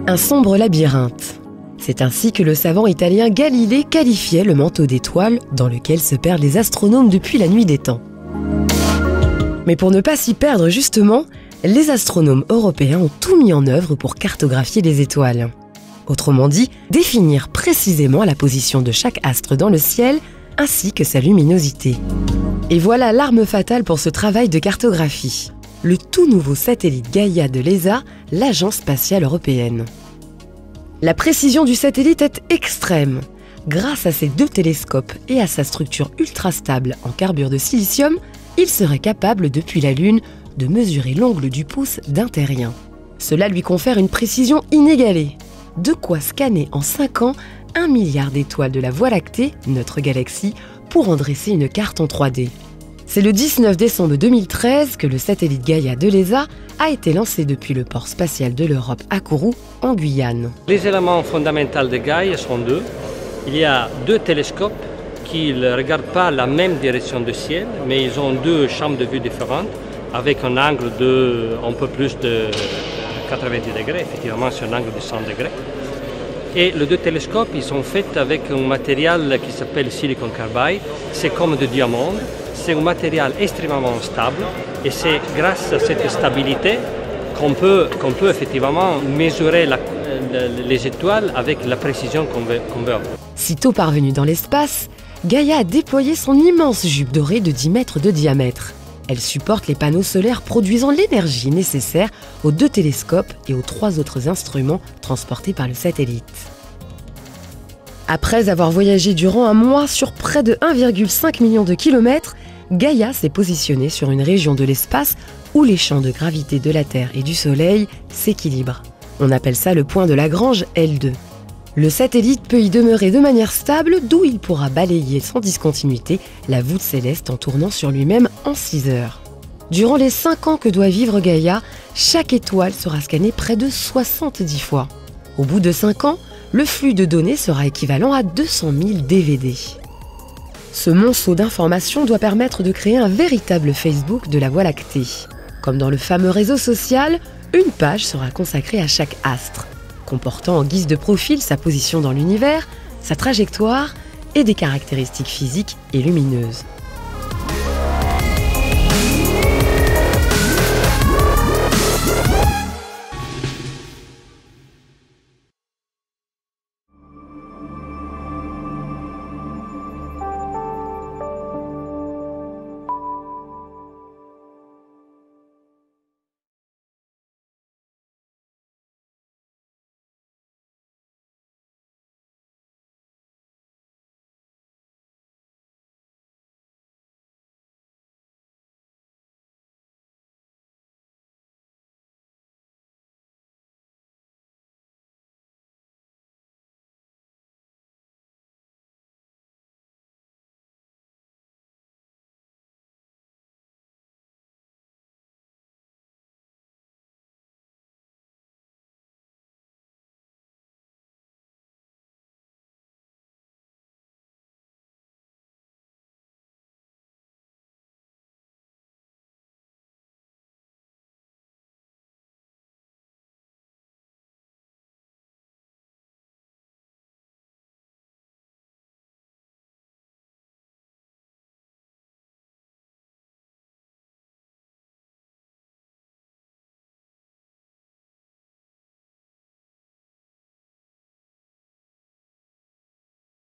Un sombre labyrinthe. C'est ainsi que le savant italien Galilée qualifiait le manteau d'étoiles dans lequel se perdent les astronomes depuis la nuit des temps. Mais pour ne pas s'y perdre justement, les astronomes européens ont tout mis en œuvre pour cartographier les étoiles. Autrement dit, définir précisément la position de chaque astre dans le ciel ainsi que sa luminosité. Et voilà l'arme fatale pour ce travail de cartographie. Le tout nouveau satellite Gaïa de l'ESA, l'Agence spatiale européenne. La précision du satellite est extrême. Grâce à ses 2 télescopes et à sa structure ultra stable en carbure de silicium, il serait capable depuis la Lune de mesurer l'angle du pouce d'un terrien. Cela lui confère une précision inégalée. De quoi scanner en 5 ans 1 milliard d'étoiles de la Voie lactée, notre galaxie, pour en dresser une carte en 3D. C'est le 19 décembre 2013 que le satellite Gaïa de l'ESA a été lancé depuis le port spatial de l'Europe à Kourou, en Guyane. Les éléments fondamentaux de Gaïa sont 2. Il y a 2 télescopes qui ne regardent pas la même direction du ciel, mais ils ont 2 chambres de vue différentes, avec un angle de un peu plus de 90 degrés, effectivement c'est un angle de 100 degrés. Et les 2 télescopes, ils sont faits avec un matériel qui s'appelle silicon carbide, c'est comme du diamant. C'est un matériel extrêmement stable et c'est grâce à cette stabilité qu'on peut effectivement mesurer les étoiles avec la précision qu'on veut. Sitôt parvenu dans l'espace, Gaïa a déployé son immense jupe dorée de 10 mètres de diamètre. Elle supporte les panneaux solaires produisant l'énergie nécessaire aux 2 télescopes et aux 3 autres instruments transportés par le satellite. Après avoir voyagé durant un mois sur près de 1,5 million de kilomètres, Gaïa s'est positionnée sur une région de l'espace où les champs de gravité de la Terre et du Soleil s'équilibrent. On appelle ça le point de Lagrange L2. Le satellite peut y demeurer de manière stable, d'où il pourra balayer sans discontinuité la voûte céleste en tournant sur lui-même en 6 heures. Durant les 5 ans que doit vivre Gaïa, chaque étoile sera scannée près de 70 fois. Au bout de 5 ans, le flux de données sera équivalent à 200 000 DVD. Ce monceau d'informations doit permettre de créer un véritable Facebook de la Voie lactée. Comme dans le fameux réseau social, une page sera consacrée à chaque astre, comportant en guise de profil sa position dans l'univers, sa trajectoire et des caractéristiques physiques et lumineuses.